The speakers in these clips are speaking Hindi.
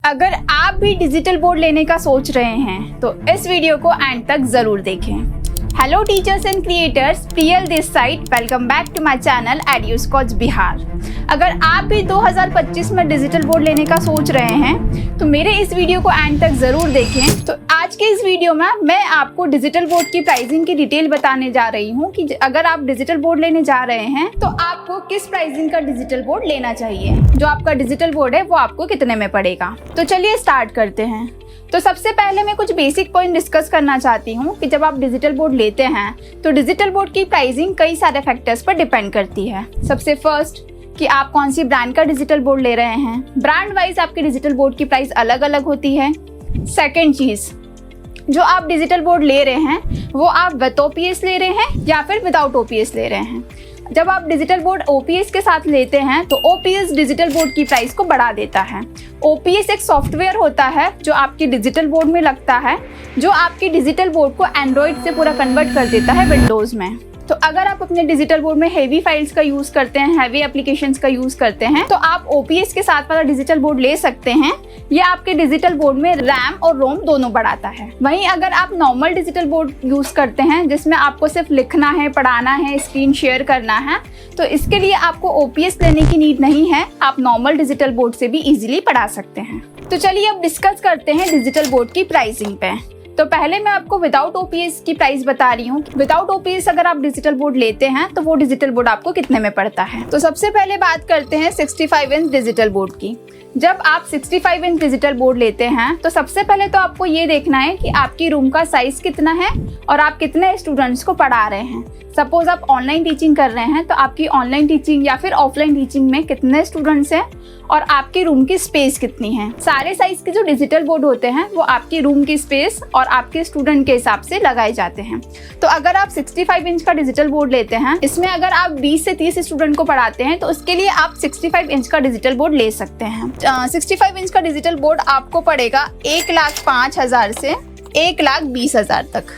अगर आप भी डिजिटल बोर्ड लेने का सोच रहे हैं तो इस वीडियो को एंड तक जरूर देखें। Hello teachers and creators, Priyal this side, welcome back to my channel Eduscotch Bihar. अगर आप भी 2025 में डिजिटल बोर्ड लेने का सोच रहे हैं तो मेरे इस वीडियो को एंड तक जरूर देखें। तो आज के इस वीडियो में मैं आपको डिजिटल बोर्ड की प्राइसिंग की डिटेल बताने जा रही हूँ कि अगर आप डिजिटल बोर्ड लेने जा रहे हैं तो आपको किस प्राइसिंग का डिजिटल बोर्ड लेना चाहिए। जो आपका डिजिटल बोर्ड है वो आपको कितने में पड़ेगा। तो चलिए स्टार्ट करते हैं। तो सबसे पहले मैं कुछ बेसिक पॉइंट डिस्कस करना चाहती हूँ कि जब आप डिजिटल बोर्ड लेते हैं तो डिजिटल बोर्ड की प्राइसिंग कई सारे फैक्टर्स पर डिपेंड करती है। सबसे फर्स्ट कि आप कौन सी ब्रांड का डिजिटल बोर्ड ले रहे हैं। ब्रांड वाइज आपके डिजिटल बोर्ड की प्राइस अलग अलग होती है। सेकेंड चीज़, जो आप डिजिटल बोर्ड ले रहे हैं वो आप विद ओपीएस ले रहे हैं या फिर विदाउट ओपीएस ले रहे हैं। जब आप डिजिटल बोर्ड ओपीएस के साथ लेते हैं तो ओपीएस डिजिटल बोर्ड की प्राइस को बढ़ा देता है। ओपीएस एक सॉफ्टवेयर होता है जो आपके डिजिटल बोर्ड में लगता है, जो आपके डिजिटल बोर्ड को एंड्रॉइड से पूरा कन्वर्ट कर देता है विंडोज़ में। तो अगर आप अपने डिजिटल बोर्ड में हैवी फाइल्स का यूज़ करते हैं, हैवी एप्लीकेशंस का यूज़ करते हैं तो आप ओपीएस के साथ वाला डिजिटल बोर्ड ले सकते हैं। ये आपके डिजिटल बोर्ड में रैम और रोम दोनों बढ़ाता है। वहीं अगर आप नॉर्मल डिजिटल बोर्ड यूज़ करते हैं जिसमें आपको सिर्फ लिखना है, पढ़ाना है, स्क्रीन शेयर करना है, तो इसके लिए आपको ओपीएस लेने की नीड नहीं है। आप नॉर्मल डिजिटल बोर्ड से भी इजीली पढ़ा सकते हैं। तो चलिए अब डिस्कस करते हैं डिजिटल बोर्ड की प्राइसिंग पे। तो पहले मैं आपको विदाउट ओपीएस की प्राइस बता रही हूँ। विदाउट ओपीएस अगर आप डिजिटल बोर्ड लेते हैं तो वो डिजिटल बोर्ड आपको कितने में पड़ता है। तो सबसे पहले बात करते हैं 65 इंच डिजिटल बोर्ड की। जब आप 65 इंच डिजिटल बोर्ड लेते हैं तो सबसे पहले तो आपको ये देखना है कि आपकी रूम का साइज कितना है और आप कितने स्टूडेंट्स को पढ़ा रहे हैं। सपोज आप ऑनलाइन टीचिंग कर रहे हैं तो आपकी ऑनलाइन टीचिंग या फिर ऑफलाइन टीचिंग में कितने स्टूडेंट्स हैं और आपकी रूम की स्पेस कितनी है। सारे साइज के जो डिजिटल बोर्ड होते हैं वो आपकी रूम की स्पेस और आपके स्टूडेंट के हिसाब से लगाए जाते हैं। तो अगर आप 65 इंच का डिजिटल बोर्ड लेते हैं, इसमें अगर आप 20 से 30 स्टूडेंट को पढ़ाते हैं तो उसके लिए आप 65 इंच का डिजिटल बोर्ड ले सकते हैं। 65 इंच का डिजिटल बोर्ड आपको पड़ेगा 1,05,000 से 1,20,000 तक।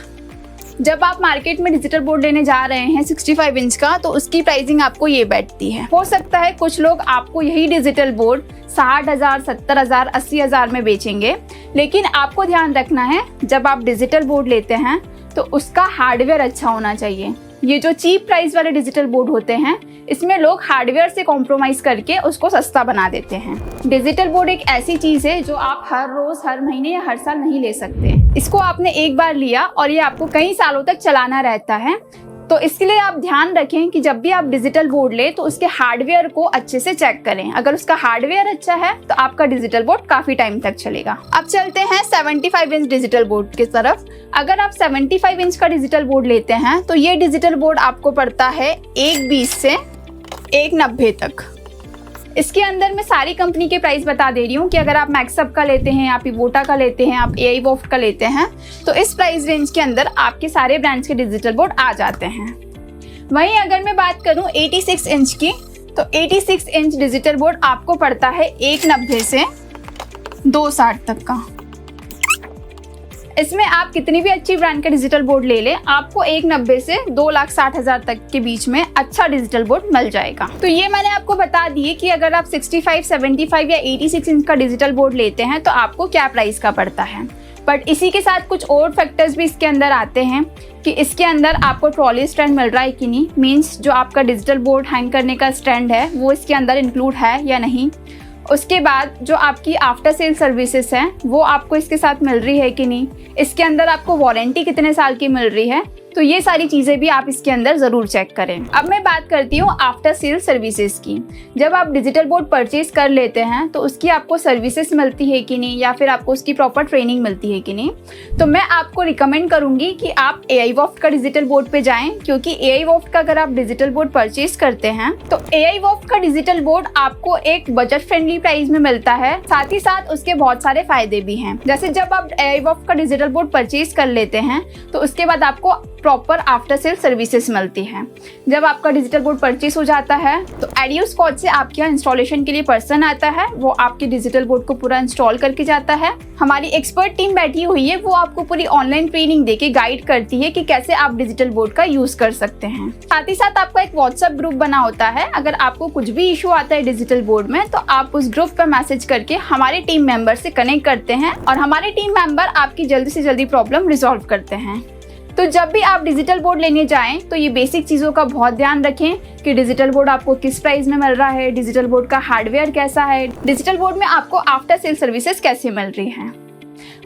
जब आप मार्केट में डिजिटल बोर्ड लेने जा रहे हैं 65 इंच का तो उसकी प्राइसिंग आपको ये बैठती है। हो सकता है कुछ लोग आपको यही डिजिटल बोर्ड 60,000, 70,000, 80,000 में बेचेंगे, लेकिन आपको ध्यान रखना है जब आप डिजिटल बोर्ड लेते हैं तो उसका हार्डवेयर अच्छा होना चाहिए। ये जो चीप प्राइस वाले डिजिटल बोर्ड होते हैं इसमें लोग हार्डवेयर से कॉम्प्रोमाइज करके उसको सस्ता बना देते हैं। डिजिटल बोर्ड एक ऐसी चीज़ है जो आप हर रोज, हर महीने या हर साल नहीं ले सकते। इसको आपने एक बार लिया और ये आपको कई सालों तक चलाना रहता है। तो इसके लिए आप ध्यान रखें कि जब भी आप डिजिटल बोर्ड ले तो उसके हार्डवेयर को अच्छे से चेक करें। अगर उसका हार्डवेयर अच्छा है तो आपका डिजिटल बोर्ड काफ़ी टाइम तक चलेगा। अब चलते हैं 75 इंच डिजिटल बोर्ड की तरफ। अगर आप 75 इंच का डिजिटल बोर्ड लेते हैं तो ये डिजिटल बोर्ड आपको पड़ता है 1,20 से 1,90 तक। इसके अंदर मैं सारी कंपनी के प्राइस बता दे रही हूँ कि अगर आप मैक्सअप का लेते हैं, आप इवोटा का लेते हैं, आप एआई वॉफ्ट का लेते हैं तो इस प्राइस रेंज के अंदर आपके सारे ब्रांड्स के डिजिटल बोर्ड आ जाते हैं। वहीं अगर मैं बात करूँ 86 इंच की तो 86 इंच डिजिटल बोर्ड आपको पड़ता है 1,90 से 2,60 तक का। इसमें आप कितनी भी अच्छी ब्रांड का डिजिटल बोर्ड ले लें, आपको 1,90 से 2,60,000 तक के बीच में अच्छा डिजिटल बोर्ड मिल जाएगा। तो ये मैंने आपको बता दिए कि अगर आप 65, 75 या 86 इंच का डिजिटल बोर्ड लेते हैं तो आपको क्या प्राइस का पड़ता है। बट इसी के साथ कुछ और फैक्टर्स भी इसके अंदर आते हैं कि इसके अंदर आपको ट्रॉली स्टैंड मिल रहा है कि नहीं, मीन्स जो आपका डिजिटल बोर्ड हैंग करने का स्टैंड है वो इसके अंदर इंक्लूड है या नहीं। उसके बाद जो आपकी आफ्टर सेल सर्विसेज है वो आपको इसके साथ मिल रही है कि नहीं। इसके अंदर आपको वारंटी कितने साल की मिल रही है। तो ये सारी चीज़ें भी आप इसके अंदर ज़रूर चेक करें। अब मैं बात करती हूँ आफ्टर सेल सर्विसेज की। जब आप डिजिटल बोर्ड परचेज कर लेते हैं तो उसकी आपको सर्विसेज मिलती है कि नहीं या फिर आपको उसकी प्रॉपर ट्रेनिंग मिलती है कि नहीं। तो मैं आपको रिकमेंड करूँगी कि आप एआई वॉफ्ट का डिजिटल बोर्ड पे जाएं, क्योंकि एआई वॉफ्ट का अगर आप डिजिटल बोर्ड परचेज करते हैं तो एआई वॉफ्ट का डिजिटल बोर्ड आपको एक बजट फ्रेंडली प्राइस में मिलता है। साथ ही साथ उसके बहुत सारे फायदे भी हैं। जैसे जब आप एआई वॉफ्ट का डिजिटल बोर्ड परचेज कर लेते हैं तो उसके बाद आपको प्रॉपर आफ्टर सेल सर्विसेज मिलती है। जब आपका डिजिटल बोर्ड परचेस हो जाता है तो एडियोस कॉज से आपके यहाँ इंस्टॉलेशन के लिए पर्सन आता है, वो आपके डिजिटल बोर्ड को पूरा इंस्टॉल करके जाता है। हमारी एक्सपर्ट टीम बैठी हुई है, वो आपको पूरी ऑनलाइन ट्रेनिंग देके गाइड करती है कि कैसे आप डिजिटल बोर्ड का यूज कर सकते हैं। साथ ही साथ आपका एक व्हाट्सएप ग्रुप बना होता है। अगर आपको कुछ भी इशू आता है डिजिटल बोर्ड में तो आप उस ग्रुप पर मैसेज करके हमारे टीम मेंबर से कनेक्ट करते हैं और हमारे टीम मेंबर आपकी जल्दी से जल्दी प्रॉब्लम रिजॉल्व करते हैं। तो जब भी आप डिजिटल बोर्ड लेने जाएं तो ये बेसिक चीज़ों का बहुत ध्यान रखें कि डिजिटल बोर्ड आपको किस प्राइस में मिल रहा है, डिजिटल बोर्ड का हार्डवेयर कैसा है, डिजिटल बोर्ड में आपको आफ्टर सेल सर्विसेज कैसे मिल रही हैं।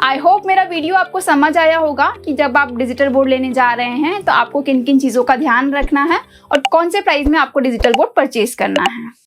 आई होप मेरा वीडियो आपको समझ आया होगा कि जब आप डिजिटल बोर्ड लेने जा रहे हैं तो आपको किन किन चीज़ों का ध्यान रखना है और कौन से प्राइस में आपको डिजिटल बोर्ड परचेज करना है।